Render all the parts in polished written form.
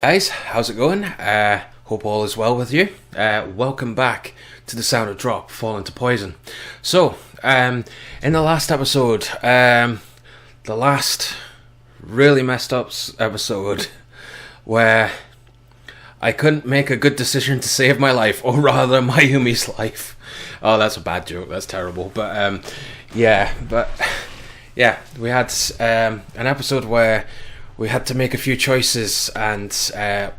Guys, how's it going? Hope all is well with you. Welcome back to the sound of drop falling to poison. So, in the last episode, the last really messed up episode where I couldn't make a good decision to save my life, or rather Mayumi's life. Oh, that's a bad joke, that's terrible. But we had an episode where we had to make a few choices, and I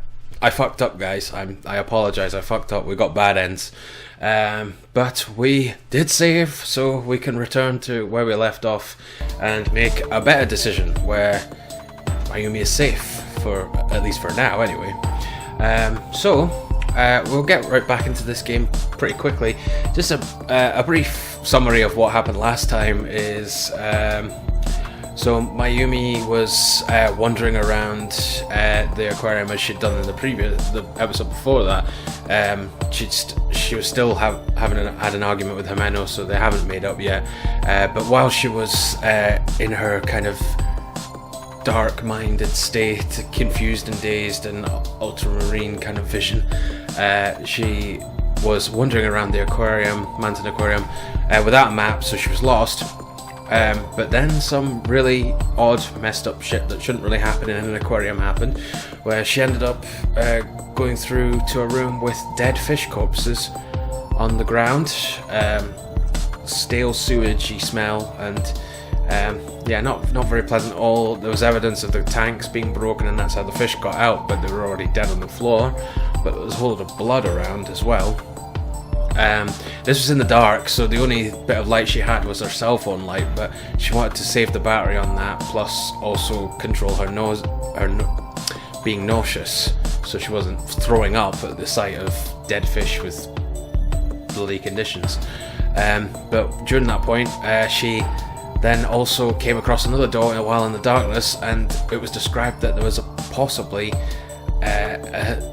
fucked up, guys. I apologise, I fucked up. We got bad ends. But we did save, so we can return to where we left off and make a better decision where Mayumi is safe, at least for now, anyway. We'll get right back into this game pretty quickly. Just a brief summary of what happened last time is... So Mayumi was wandering around the aquarium as she'd done in the episode before that. She was still had an argument with Himeno, so they haven't made up yet. But while she was in her kind of dark-minded state, confused and dazed and ultramarine kind of vision, she was wandering around the aquarium, Manten Aquarium, without a map, so she was lost. But then some really odd, messed up shit that shouldn't really happen in an aquarium happened, where she ended up going through to a room with dead fish corpses on the ground, stale sewagey smell, and not very pleasant at all. There was evidence of the tanks being broken, and that's how the fish got out, but they were already dead on the floor. But there was a whole lot of blood around as well. This was in the dark, so the only bit of light she had was her cell phone light, but she wanted to save the battery on that, plus also control her being nauseous, so she wasn't throwing up at the sight of dead fish with bloody conditions. But during that point, she then also came across another door while in the darkness, and it was described that there was possibly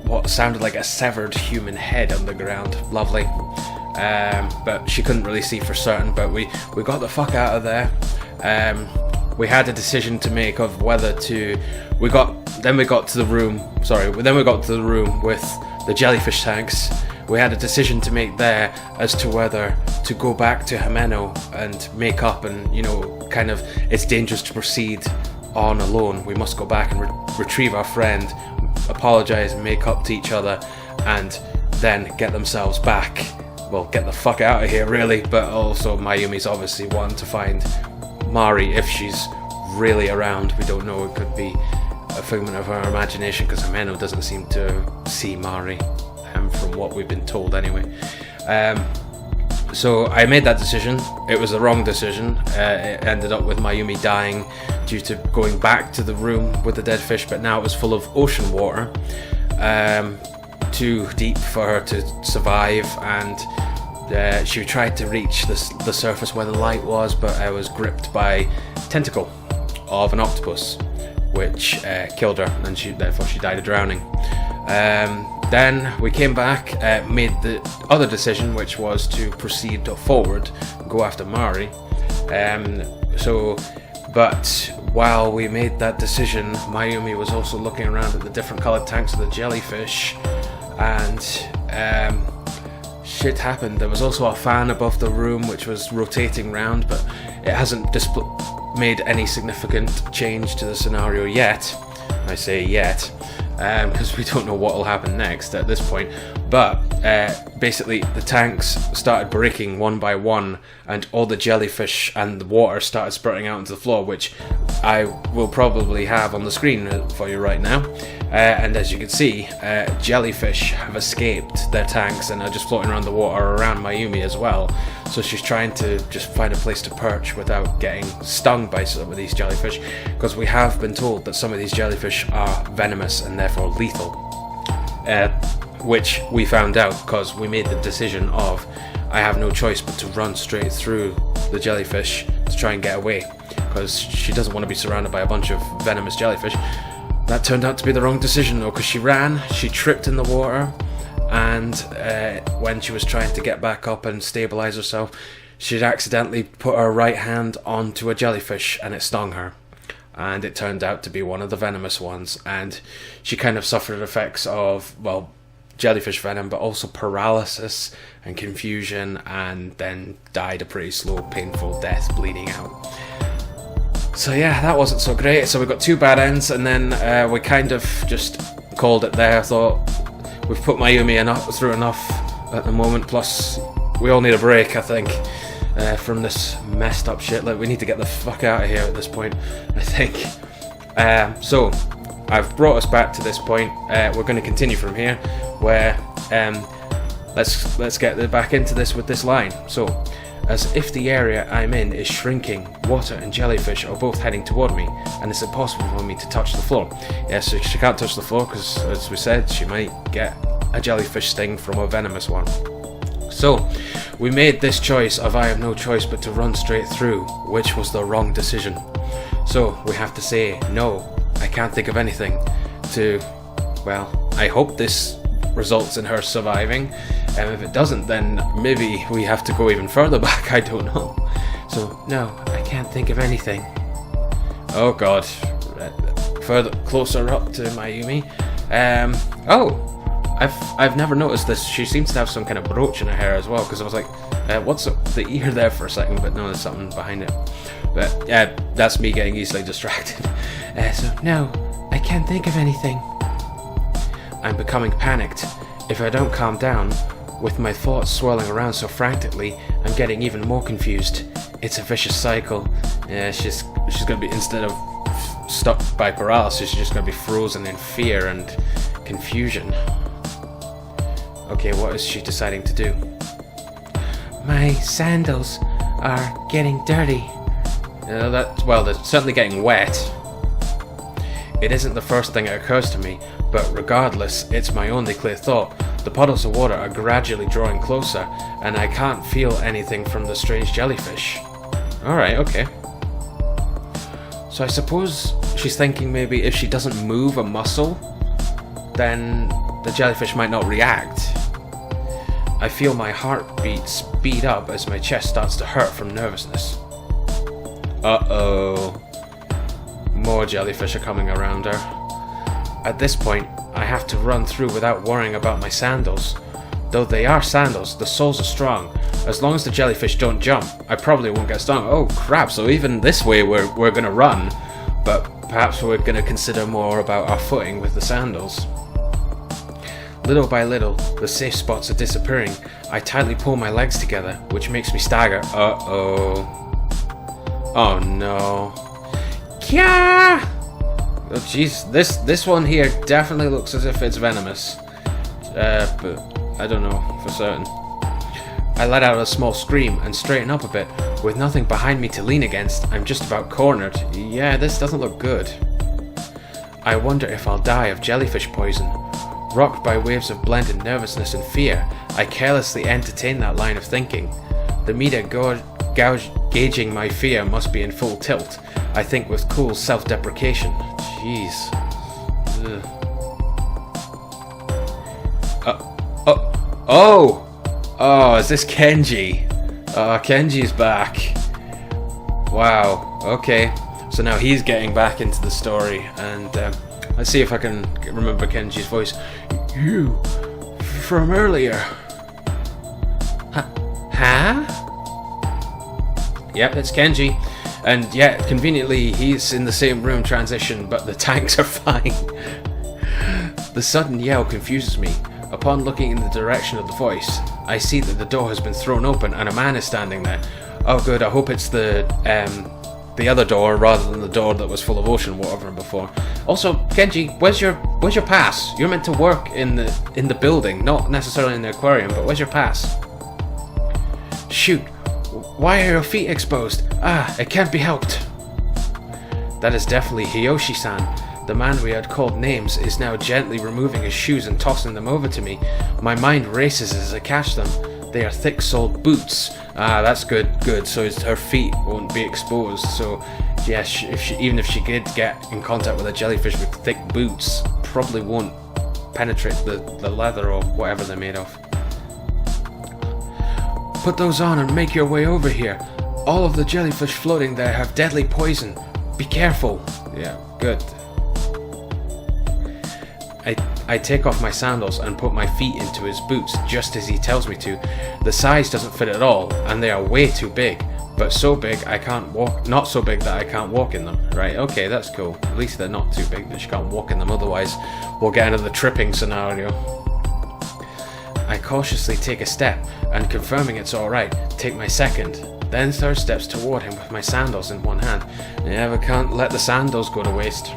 what sounded like a severed human head on the ground. Lovely. But she couldn't really see for certain, but we got the fuck out of there. We had a decision to make of whether to... Then we got to the room with the jellyfish tanks. We had a decision to make there as to whether to go back to Himeno and make up, and, kind of, it's dangerous to proceed on alone. We must go back and retrieve our friend, apologise and make up to each other, and then get themselves back. Well, get the fuck out of here, really. But also Mayumi's obviously wanting to find Mari if she's really around. We don't know, it could be a figment of her imagination, because Himeno doesn't seem to see Mari, from what we've been told anyway. So I made that decision. It was the wrong decision. It ended up with Mayumi dying due to going back to the room with the dead fish, but now it was full of ocean water, too deep for her to survive, and she tried to reach the surface where the light was, but I was gripped by tentacle of an octopus, which killed her, and therefore she died of drowning. Then we came back, made the other decision, which was to proceed forward, go after Mari. But while we made that decision, Mayumi was also looking around at the different coloured tanks of the jellyfish, and shit happened. There was also a fan above the room which was rotating round, but it hasn't made any significant change to the scenario yet. I say yet, because we don't know what will happen next at this point. But basically the tanks started breaking one by one, and all the jellyfish and the water started spurting out into the floor, which I will probably have on the screen for you right now. And as you can see, jellyfish have escaped their tanks and are just floating around the water around Mayumi as well. So she's trying to just find a place to perch without getting stung by some of these jellyfish, because we have been told that some of these jellyfish are venomous and therefore lethal, which we found out because we made the decision of, I have no choice but to run straight through the jellyfish to try and get away, because she doesn't want to be surrounded by a bunch of venomous jellyfish. That turned out to be the wrong decision though, because she ran, she tripped in the water, and when she was trying to get back up and stabilise herself, she'd accidentally put her right hand onto a jellyfish and it stung her. and it turned out to be one of the venomous ones, and she kind of suffered effects of, well, jellyfish venom, but also paralysis and confusion, and then died a pretty slow, painful death, bleeding out. So yeah, that wasn't so great. So we got 2 bad ends, and then we kind of just called it there. I thought, we've put Mayumi through enough at the moment, plus we all need a break, I think, from this messed up shit. Like, we need to get the fuck out of here at this point, I think. So I've brought us back to this point. We're going to continue from here, where let's get back into this with this line. So, as if the area I'm in is shrinking, water and jellyfish are both heading toward me, and it's impossible for me to touch the floor. Yeah, so she can't touch the floor because, as we said, she might get a jellyfish sting from a venomous one. So, we made this choice of I have no choice but to run straight through, which was the wrong decision. So, we have to say, no, I can't think of anything to, well, I hope this results in her surviving. If it doesn't, then maybe we have to go even further back, I don't know. So, no, I can't think of anything. Oh god. Further, closer up to Mayumi. I've never noticed this. She seems to have some kind of brooch in her hair as well, because I was like, what's up? The ear there for a second, but no, there's something behind it. But yeah, that's me getting easily distracted. So, no, I can't think of anything. I'm becoming panicked. If I don't calm down, with my thoughts swirling around so frantically, I'm getting even more confused. It's a vicious cycle. Yeah, she's gonna be, instead of stuck by paralysis, she's just gonna be frozen in fear and confusion. Okay, what is she deciding to do? My sandals are getting dirty. Well, they're certainly getting wet. It isn't the first thing that occurs to me, but regardless, it's my only clear thought. The puddles of water are gradually drawing closer, and I can't feel anything from the strange jellyfish. Alright, okay. So I suppose she's thinking maybe if she doesn't move a muscle, then the jellyfish might not react. I feel my heartbeat speed up as my chest starts to hurt from nervousness. Uh-oh. More jellyfish are coming around her. At this point, I have to run through without worrying about my sandals. Though they are sandals, the soles are strong. As long as the jellyfish don't jump, I probably won't get stung. Oh crap, so even this way we're gonna run, but perhaps we're gonna consider more about our footing with the sandals. Little by little, the safe spots are disappearing. I tightly pull my legs together, which makes me stagger. Uh-oh. Oh no. Kya! Oh jeez, this one here definitely looks as if it's venomous. But I don't know for certain. I let out a small scream and straighten up a bit. With nothing behind me to lean against, I'm just about cornered. Yeah, this doesn't look good. I wonder if I'll die of jellyfish poison. Rocked by waves of blended nervousness and fear, I carelessly entertain that line of thinking. The meter gauging my fear must be in full tilt. I think with cool self-deprecation. Jeez. Oh, is this Kenji? Kenji's back. Wow, okay. So now he's getting back into the story, and let's see if I can remember Kenji's voice. You, from earlier. Huh? Yep, it's Kenji. And yeah, conveniently, he's in the same room transition, but the tanks are fine. The sudden yell confuses me. Upon looking in the direction of the voice, I see that the door has been thrown open and a man is standing there. Oh good, I hope it's the other door rather than the door that was full of ocean water from before. Also, Kenji, where's your pass? You're meant to work in the building, not necessarily in the aquarium, but where's your pass? Shoot. Why are your feet exposed? It can't be helped. That is definitely Hiyoshi-san. The man we had called names is now gently removing his shoes and tossing them over to me. My mind races as I catch them. They are thick-soled boots. That's good. So her feet won't be exposed. So, yeah, even if she did get in contact with a jellyfish with thick boots, probably won't penetrate the leather or whatever they're made of. Put those on and make your way over here. All of the jellyfish floating there have deadly poison. Be careful. Yeah, good. I take off my sandals and put my feet into his boots just as he tells me to. The size doesn't fit at all, and they are way too big. But so big I can't walk. Not so big that I can't walk in them. Right, okay, that's cool. At least they're not too big that she can't walk in them, otherwise we'll get into the tripping scenario. I cautiously take a step, and confirming it's alright, take my second, then third steps toward him with my sandals in one hand. Yeah, we can't let the sandals go to waste.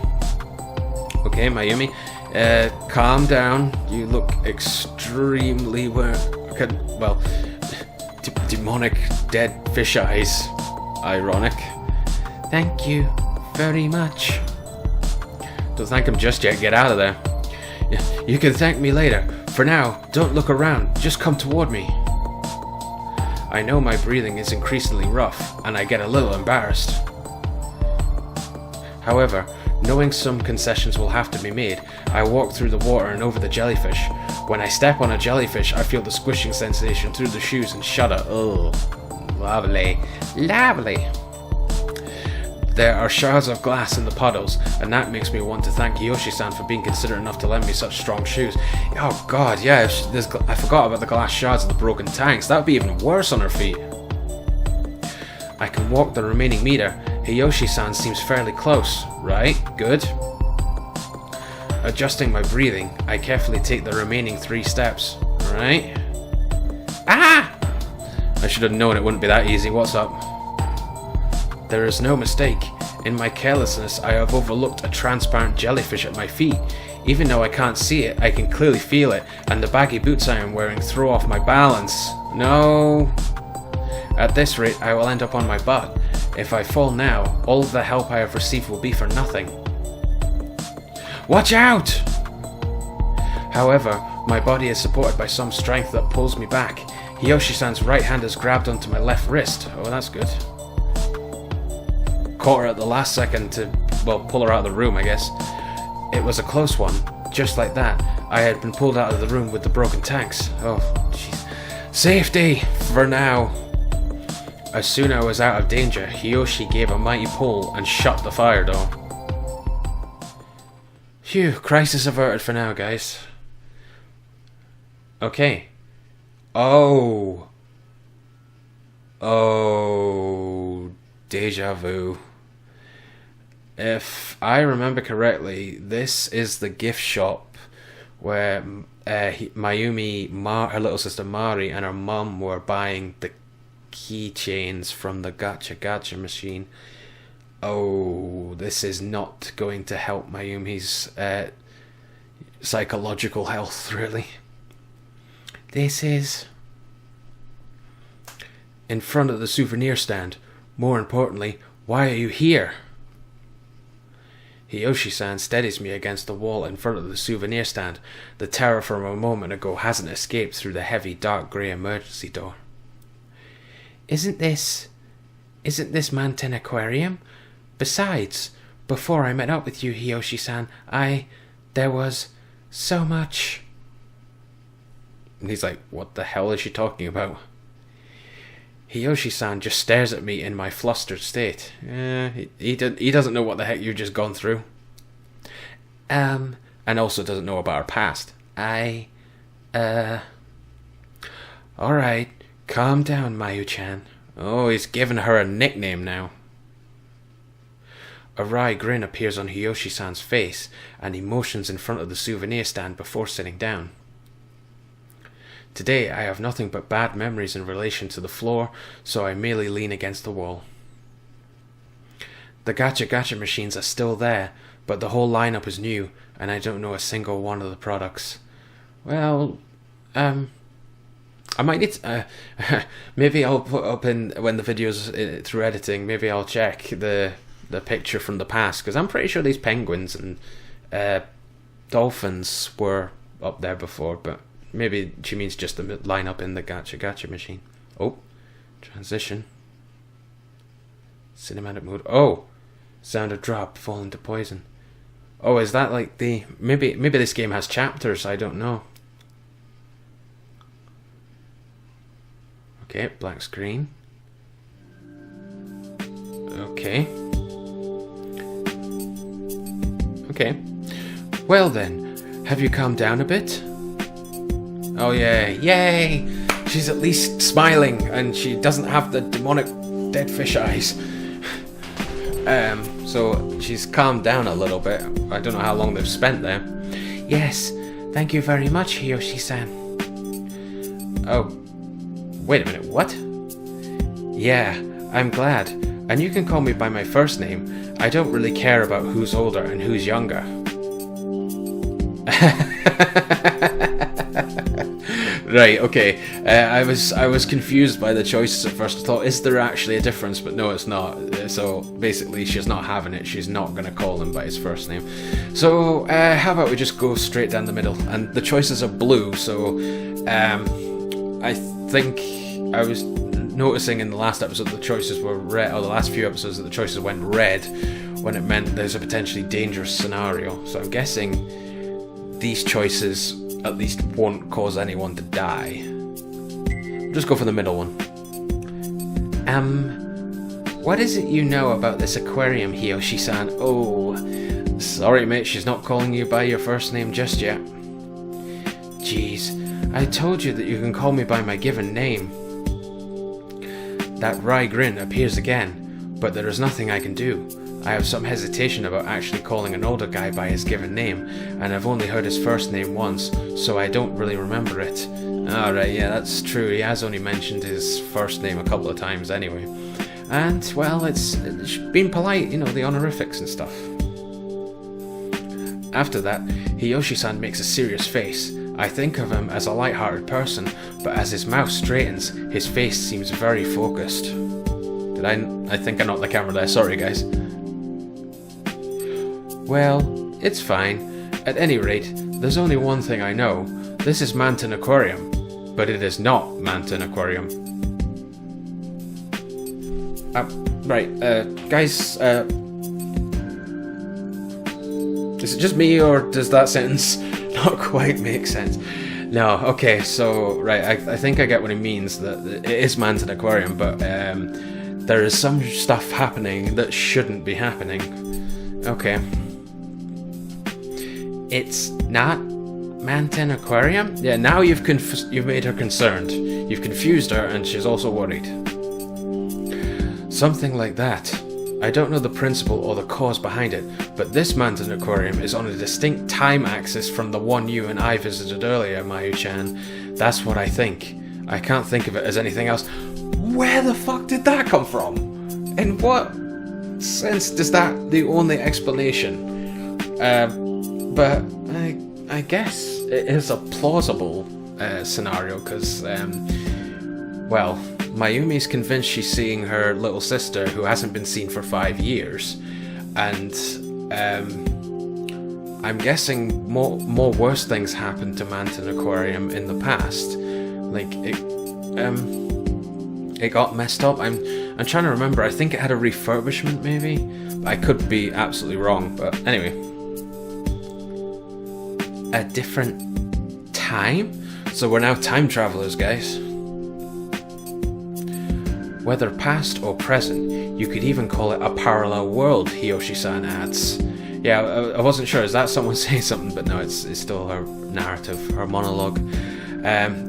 Okay, Mayumi, calm down. You look extremely demonic dead fish eyes. Ironic. Thank you very much. Don't thank him just yet, get out of there. You can thank me later. For now, don't look around, just come toward me. I know my breathing is increasingly rough, and I get a little embarrassed. However, knowing some concessions will have to be made, I walk through the water and over the jellyfish. When I step on a jellyfish, I feel the squishing sensation through the shoes and shudder. Oh, lovely, lovely. There are shards of glass in the puddles, and that makes me want to thank Yoshi-san for being considerate enough to lend me such strong shoes. Oh god, yeah, I forgot about the glass shards and the broken tanks. That would be even worse on her feet. I can walk the remaining meter. Yoshi-san seems fairly close. Right, good. Adjusting my breathing, I carefully take the remaining 3 steps. Right. Ah! I should have known it wouldn't be that easy. What's up? There is no mistake. In my carelessness, I have overlooked a transparent jellyfish at my feet. Even though I can't see it, I can clearly feel it, and the baggy boots I am wearing throw off my balance. No. At this rate, I will end up on my butt. If I fall now, all of the help I have received will be for nothing. Watch out! However, my body is supported by some strength that pulls me back. Yoshi-san's right hand has grabbed onto my left wrist. Oh, that's good. Caught her at the last second to, well, pull her out of the room, I guess. It was a close one. Just like that, I had been pulled out of the room with the broken tanks. Oh, jeez. Safety! For now. As soon as I was out of danger, Hiyoshi gave a mighty pull and shut the fire door. Phew, crisis averted for now, guys. Okay. Oh, deja vu. If I remember correctly, this is the gift shop where Mayumi, her little sister Mari, and her mum were buying the keychains from the gacha machine. Oh, this is not going to help Mayumi's psychological health, really. This is in front of the souvenir stand. More importantly, why are you here? Hiyoshi-san steadies me against the wall in front of the souvenir stand. The terror from a moment ago hasn't escaped through the heavy dark grey emergency door. Isn't this Manten Aquarium? Besides, before I met up with you, Hiyoshi-san, there was so much. And he's like, what the hell is she talking about? Hiyoshi-san just stares at me in my flustered state. He doesn't know what the heck you've just gone through. And also doesn't know about our past. Alright, calm down, Mayu-chan. Oh, he's given her a nickname now. A wry grin appears on Hiyoshi-san's face, and he motions in front of the souvenir stand before sitting down. Today I have nothing but bad memories in relation to the floor, so I merely lean against the wall. The gacha machines are still there, but the whole lineup is new, and I don't know a single one of the products. Well, I might need to, maybe I'll put up when the video's through editing, maybe I'll check the picture from the past, because I'm pretty sure these penguins and dolphins were up there before, but maybe she means just the lineup in the gacha machine. Oh, transition. Cinematic mode. Oh, sound of drop, fall into poison. Oh, is that like the... Maybe this game has chapters, I don't know. Okay, black screen. Okay. Well then, have you calmed down a bit? Oh yeah, yay! She's at least smiling, and she doesn't have the demonic dead fish eyes. So she's calmed down a little bit. I don't know how long they've spent there. Yes, thank you very much, Hiyoshi-san. Oh, wait a minute, what? Yeah, I'm glad. And you can call me by my first name. I don't really care about who's older and who's younger. Right, okay. I was confused by the choices at first. I thought, is there actually a difference? But no, it's not. So basically, she's not having it. She's not going to call him by his first name. So how about we just go straight down the middle? And the choices are blue. So I think I was noticing in the last episode the choices were red, or the last few episodes that the choices went red when it meant there's a potentially dangerous scenario. So I'm guessing these choices at least won't cause anyone to die. Just go for the middle one. What is it you know about this aquarium, Hiyoshi-san? Oh, sorry mate, she's not calling you by your first name just yet. Jeez, I told you that you can call me by my given name. That wry grin appears again, but there is nothing I can do. I have some hesitation about actually calling an older guy by his given name, and I've only heard his first name once, so I don't really remember it. Alright, yeah, that's true. He has only mentioned his first name a couple of times anyway. And, well, it's been polite, you know, the honorifics and stuff. After that, Hiyoshi-san makes a serious face. I think of him as a light-hearted person, but as his mouth straightens, his face seems very focused. I think I knocked the camera there, sorry guys. Well, it's fine. At any rate, there's only one thing I know. This is Manten Aquarium, but it is not Manten Aquarium. Guys, is it just me, or does that sentence not quite make sense? No, okay, so, right, I think I get what he means, that it is Manten Aquarium, but there is some stuff happening that shouldn't be happening. Okay. It's not Manten Aquarium? Yeah, now you've made her concerned. You've confused her, and she's also worried. Something like that. I don't know the principle or the cause behind it, but this Manten Aquarium is on a distinct time axis from the one you and I visited earlier, Mayu-chan. That's what I think. I can't think of it as anything else. Where the fuck did that come from? In what sense is that the only explanation? But I guess it is a plausible scenario, because, well, Mayumi's convinced she's seeing her little sister, who hasn't been seen for 5 years, and I'm guessing more worse things happened to Manten Aquarium in the past. Like it got messed up. I'm trying to remember. I think it had a refurbishment, maybe. I could be absolutely wrong, but anyway. A different time? So we're now time travelers, guys. Whether past or present, you could even call it a parallel world, Hiyoshi-san adds. Yeah, I wasn't sure, is that someone saying something? But no, it's still her narrative, her monologue.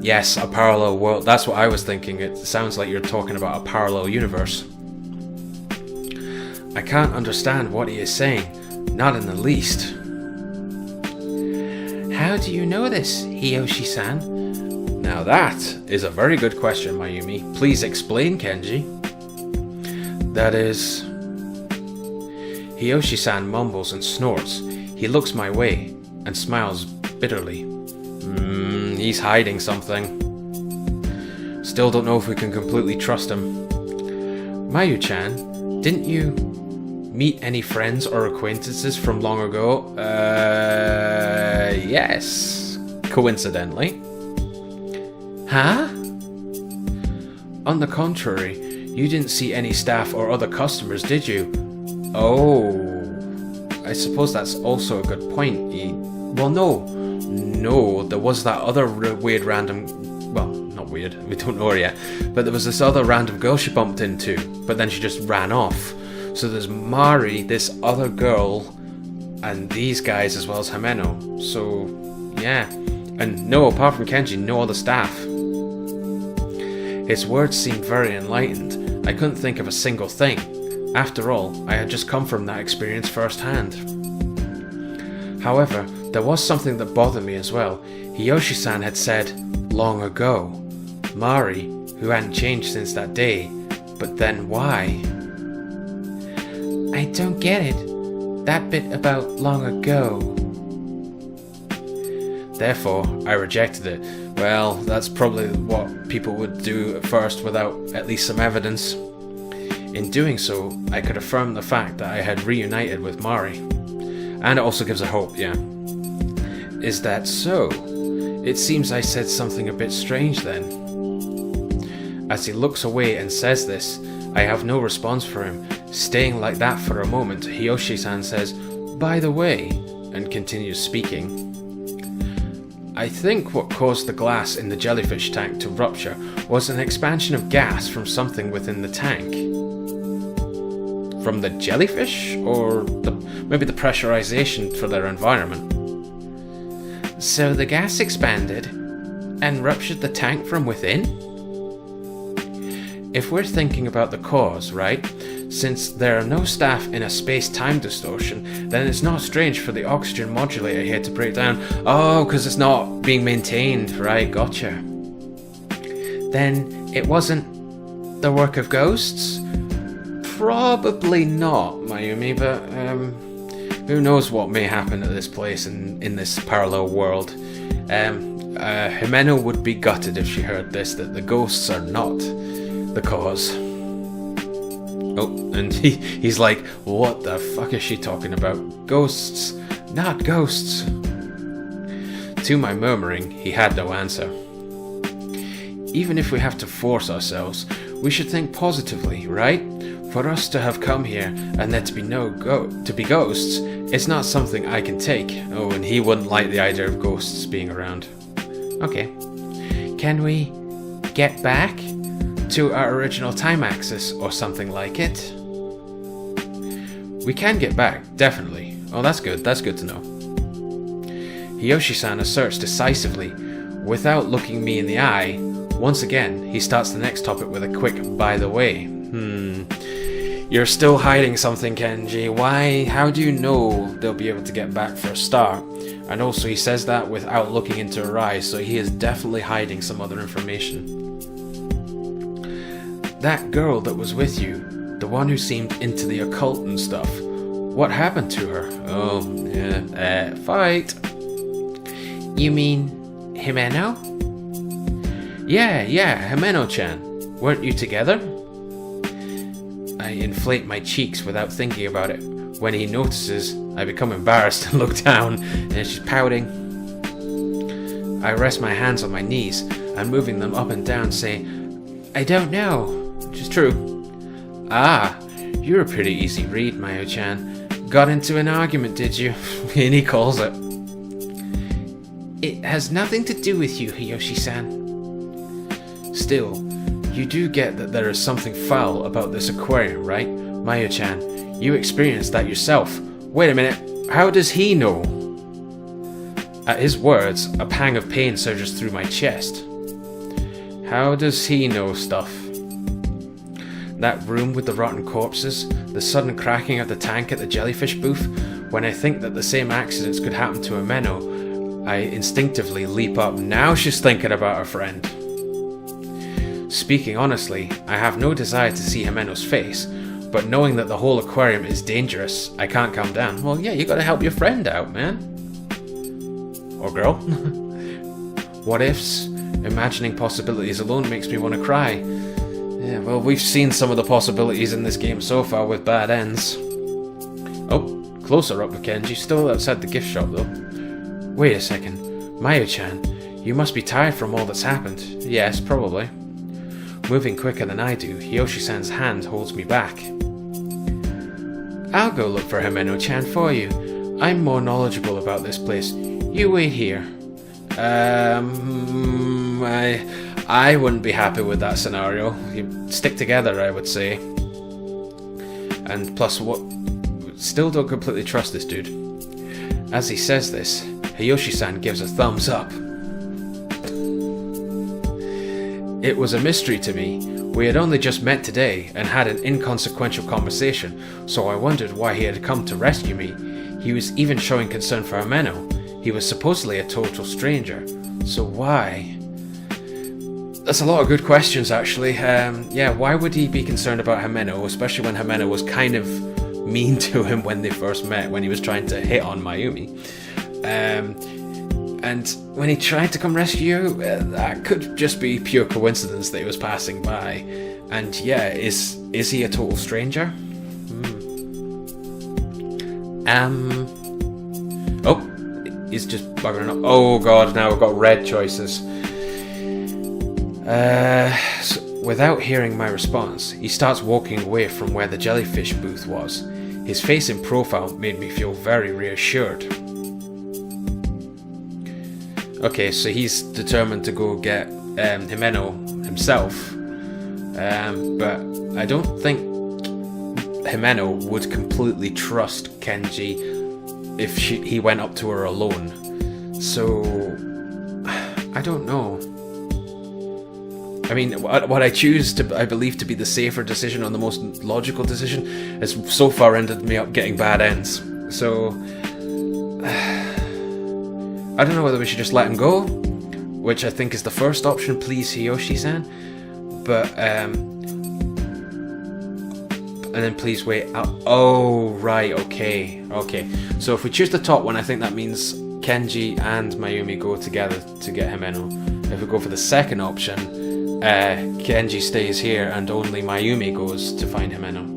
Yes, a parallel world, that's what I was thinking. It sounds like you're talking about a parallel universe. I can't understand what he is saying, not in the least. How do you know this, Hiyoshi-san? Now that is a very good question, Mayumi. Please explain, Kenji. That is... Hiyoshi-san mumbles and snorts. He looks my way and smiles bitterly. He's hiding something. Still don't know if we can completely trust him. Mayu-chan, didn't you meet any friends or acquaintances from long ago? Yes. Coincidentally. Huh? On the contrary, you didn't see any staff or other customers, did you? Oh, I suppose that's also a good point. Well, no, there was that other weird random, well, not weird, we don't know her yet, but there was this other random girl she bumped into, but then she just ran off. So there's Mari, this other girl, and these guys as well as Himeno. So, yeah. And no, apart from Kenji, no other staff. His words seemed very enlightened. I couldn't think of a single thing. After all, I had just come from that experience firsthand. However, there was something that bothered me as well. Hiyoshi-san had said, long ago. Mari, who hadn't changed since that day. But then why? I don't get it. That bit about long ago. Therefore, I rejected it. Well, that's probably what people would do at first without at least some evidence. In doing so, I could affirm the fact that I had reunited with Mari. And it also gives her hope, yeah. Is that so? It seems I said something a bit strange then. As he looks away and says this, I have no response for him. Staying like that for a moment, Hiyoshi-san says, by the way, and continues speaking. I think what caused the glass in the jellyfish tank to rupture was an expansion of gas from something within the tank. From the jellyfish? Or maybe the pressurization for their environment? So the gas expanded and ruptured the tank from within? If we're thinking about the cause, right? Since there are no staff in a space-time distortion, then it's not strange for the oxygen modulator here to break down. Oh, because it's not being maintained, right? Gotcha. Then it wasn't the work of ghosts? Probably not, Mayumi, but who knows what may happen at this place in this parallel world. Himeno would be gutted if she heard this, that the ghosts are not the cause. Oh, and he's like, what the fuck is she talking about? Ghosts, not ghosts. To my murmuring, he had no answer. Even if we have to force ourselves, we should think positively, right? For us to have come here and there to be ghosts, it's not something I can take. Oh, and he wouldn't like the idea of ghosts being around. Okay. Can we get back to our original time axis or something like it? We can get back, definitely. Oh, that's good to know. Hiyoshi-san asserts decisively, without looking me in the eye. Once again, he starts the next topic with a quick by the way. You're still hiding something, Kenji. Why? How do you know they'll be able to get back for a start? And also he says that without looking into her eyes, so he is definitely hiding some other information. That girl that was with you, the one who seemed into the occult and stuff, what happened to her? Oh, yeah, fight. You mean Himeno? Yeah, Himeno-chan. Weren't you together? I inflate my cheeks without thinking about it. When he notices, I become embarrassed and look down, and she's pouting. I rest my hands on my knees, and moving them up and down say, I don't know, which is true. Ah, you're a pretty easy read, Mayo-chan. Got into an argument, did you? And he calls it. It has nothing to do with you, Hiyoshi-san. Still, you do get that there is something foul about this aquarium, right? Mayo-chan, you experienced that yourself. Wait a minute, how does he know? At his words, a pang of pain surges through my chest. How does he know stuff? That room with the rotten corpses, the sudden cracking of the tank at the jellyfish booth. When I think that the same accidents could happen to Himeno, I instinctively leap up. Now she's thinking about her friend. Speaking honestly, I have no desire to see Himeno's face, but knowing that the whole aquarium is dangerous, I can't calm down. Well, yeah, you gotta help your friend out, man. Or girl. What ifs? Imagining possibilities alone makes me want to cry. Yeah, well, we've seen some of the possibilities in this game so far with bad ends. Oh, closer up with Kenji, still outside the gift shop though. Wait a second. Mayo-chan, you must be tired from all that's happened. Yes, probably. Moving quicker than I do, Hiyoshi-san's hand holds me back. I'll go look for Himeno-chan for you. I'm more knowledgeable about this place. You wait here. I wouldn't be happy with that scenario. You stick together, I would say. And plus, what? Still don't completely trust this dude. As he says this, Hiyoshi-san gives a thumbs up. It was a mystery to me. We had only just met today and had an inconsequential conversation, so I wondered why he had come to rescue me. He was even showing concern for Himeno. He was supposedly a total stranger. So why? That's a lot of good questions, actually. Yeah, why would he be concerned about Himeno, especially when Himeno was kind of mean to him when they first met, when he was trying to hit on Mayumi. And when he tried to come rescue you, that could just be pure coincidence that he was passing by. And yeah, is he a total stranger? Oh, he's just buggering up. Oh god, now we've got red choices. So without hearing my response, he starts walking away from where the jellyfish booth was. His face in profile made me feel very reassured. Okay, so he's determined to go get Himeno himself, but I don't think Himeno would completely trust Kenji if he went up to her alone. So, I don't know. I mean, what I choose to, I believe, to be the safer decision or the most logical decision has so far ended me up getting bad ends. So, I don't know whether we should just let him go, which I think is the first option, please Hiyoshi-san, but, and then please wait out. Oh, right, okay. So if we choose the top one, I think that means Kenji and Mayumi go together to get Himeno. If we go for the second option, Kenji stays here and only Mayumi goes to find Himeno.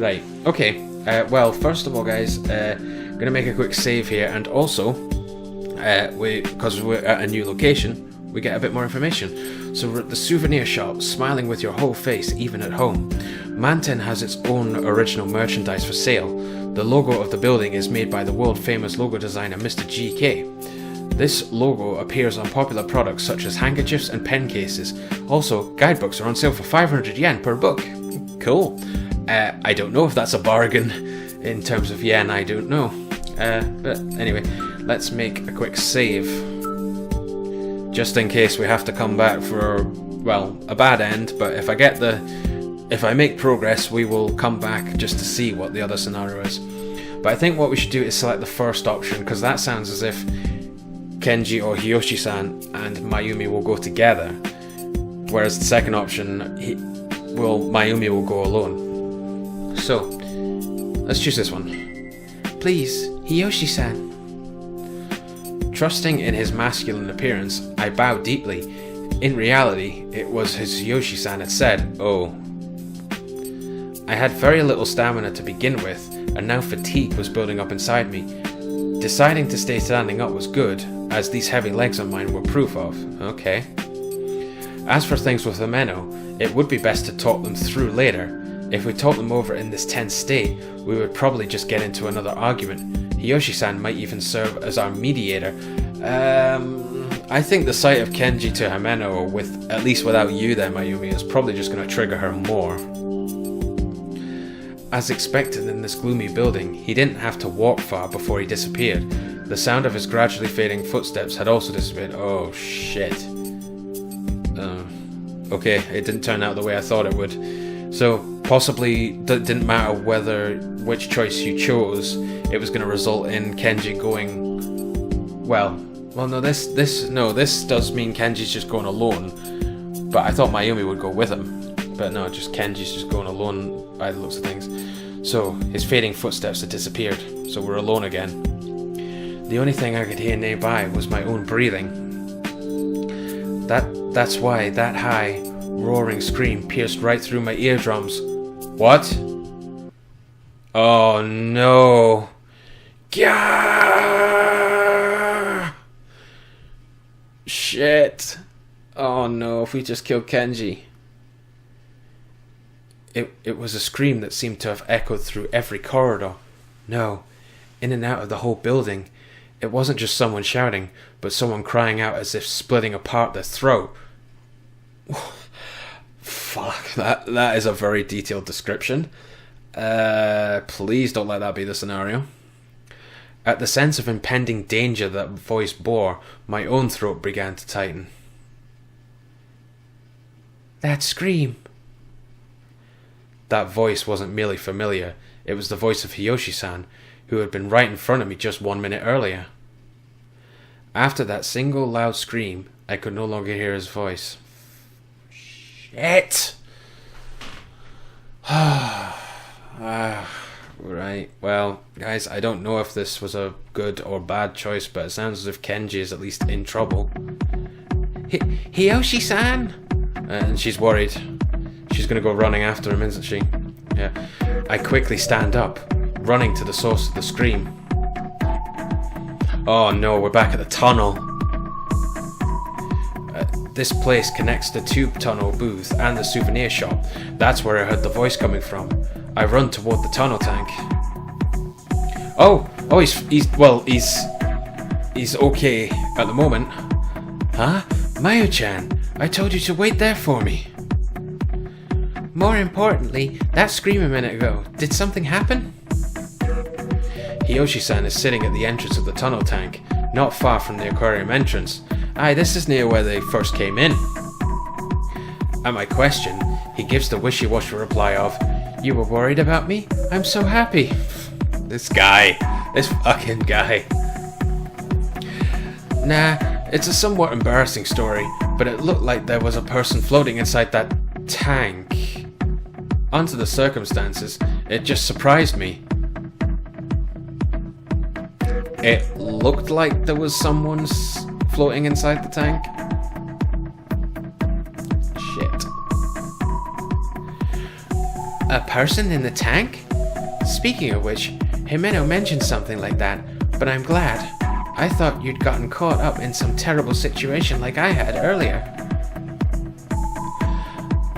Right, okay. Well, first of all, guys, I'm going to make a quick save here, and also, because we're at a new location, we get a bit more information. So we're at the souvenir shop, smiling with your whole face, even at home. Manten has its own original merchandise for sale. The logo of the building is made by the world-famous logo designer Mr. GK. This logo appears on popular products such as handkerchiefs and pen cases. Also, guidebooks are on sale for 500 yen per book. Cool. I don't know if that's a bargain in terms of yen, I don't know. But anyway, let's make a quick save. Just in case we have to come back for, well, a bad end, but if I make progress, we will come back just to see what the other scenario is. But I think what we should do is select the first option, because that sounds as if Kenji or Hiyoshi-san and Mayumi will go together, whereas the second option, Mayumi will go alone. So, let's choose this one. Please, Hiyoshi-san. Trusting in his masculine appearance, I bowed deeply. In reality, it was as Hiyoshi-san had said, oh. I had very little stamina to begin with, and now fatigue was building up inside me. Deciding to stay standing up was good, as these heavy legs of mine were proof of. Okay. As for things with Himeno, it would be best to talk them through later. If we talk them over in this tense state, we would probably just get into another argument. Hiyoshi-san might even serve as our mediator. I think the sight of Kenji to Himeno, at least without you there, Mayumi, is probably just going to trigger her more. As expected in this gloomy building, he didn't have to walk far before he disappeared. The sound of his gradually fading footsteps had also disappeared. Oh shit. Okay, it didn't turn out the way I thought it would. So, possibly it didn't matter which choice you chose, it was going to result in Kenji going... Well, no, this does mean Kenji's just going alone. But I thought Mayumi would go with him. But no, just Kenji's just going alone by the looks of things. So, his fading footsteps had disappeared, so we're alone again. The only thing I could hear nearby was my own breathing. That's why that high, roaring scream pierced right through my eardrums. What? Oh no. Gah! Shit. Oh no, if we just killed Kenji. It was a scream that seemed to have echoed through every corridor. No, in and out of the whole building. It wasn't just someone shouting, but someone crying out as if splitting apart their throat. Fuck, that is a very detailed description. Please don't let that be the scenario. At the sense of impending danger that voice bore, my own throat began to tighten. That scream. That voice wasn't merely familiar, it was the voice of Hiyoshi-san, who had been right in front of me just 1 minute earlier. After that single loud scream, I could no longer hear his voice. Shit! Right, well, guys, I don't know if this was a good or bad choice, but it sounds as if Kenji is at least in trouble. Hiyoshi-san! And she's worried. She's gonna go running after him, isn't she? Yeah. I quickly stand up, running to the source of the scream. Oh no, we're back at the tunnel. This place connects the tube tunnel booth and the souvenir shop. That's where I heard the voice coming from. I run toward the tunnel tank. Oh, he's okay at the moment. Huh? Mayu-chan, I told you to wait there for me. More importantly, that scream a minute ago, did something happen? Hiyoshi-san is sitting at the entrance of the tunnel tank, not far from the aquarium entrance. Aye, this is near where they first came in. At my question, he gives the wishy-washy reply of, "You were worried about me? I'm so happy." This fucking guy. Nah, it's a somewhat embarrassing story, but it looked like there was a person floating inside that tank. Onto the circumstances, it just surprised me. It looked like there was someone floating inside the tank. Shit. A person in the tank? Speaking of which, Himeno mentioned something like that, but I'm glad. I thought you'd gotten caught up in some terrible situation like I had earlier.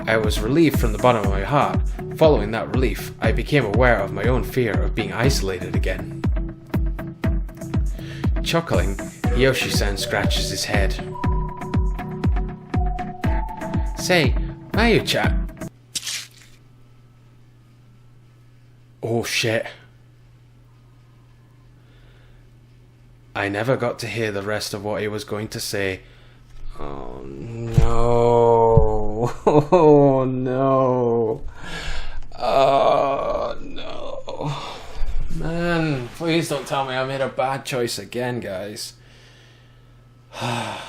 I was relieved from the bottom of my heart. Following that relief, I became aware of my own fear of being isolated again. Chuckling, Hiyoshi-san scratches his head. Say, Mayu-chan. Oh shit. I never got to hear the rest of what he was going to say. Oh no. Oh no. Oh no. Man, please don't tell me I made a bad choice again, guys. I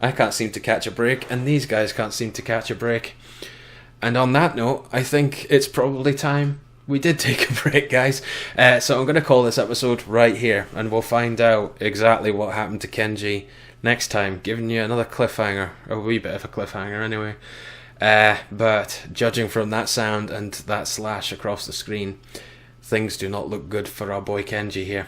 can't seem to catch a break, and these guys can't seem to catch a break. And on that note, I think it's probably time we did take a break, guys. So I'm going to call this episode right here, and we'll find out exactly what happened to Kenji next time, giving you another cliffhanger, a wee bit of a cliffhanger anyway. But judging from that sound and that slash across the screen, things do not look good for our boy Kenji here.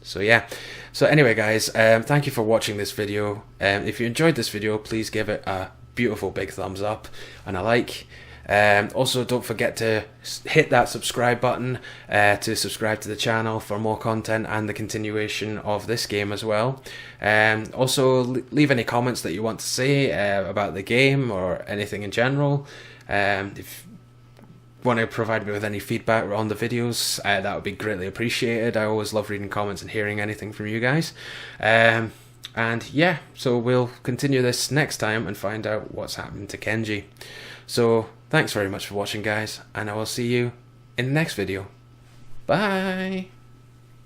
So yeah. So anyway, guys, thank you for watching this video. If you enjoyed this video, please give it a beautiful big thumbs up and a like. Also, don't forget to hit that subscribe button to subscribe to the channel for more content and the continuation of this game as well. Also, leave any comments that you want to say about the game or anything in general. If you want to provide me with any feedback on the videos, that would be greatly appreciated. I always love reading comments and hearing anything from you guys. And yeah, so we'll continue this next time and find out what's happened to Kenji. So thanks very much for watching, guys, and I will see you in the next video. Bye!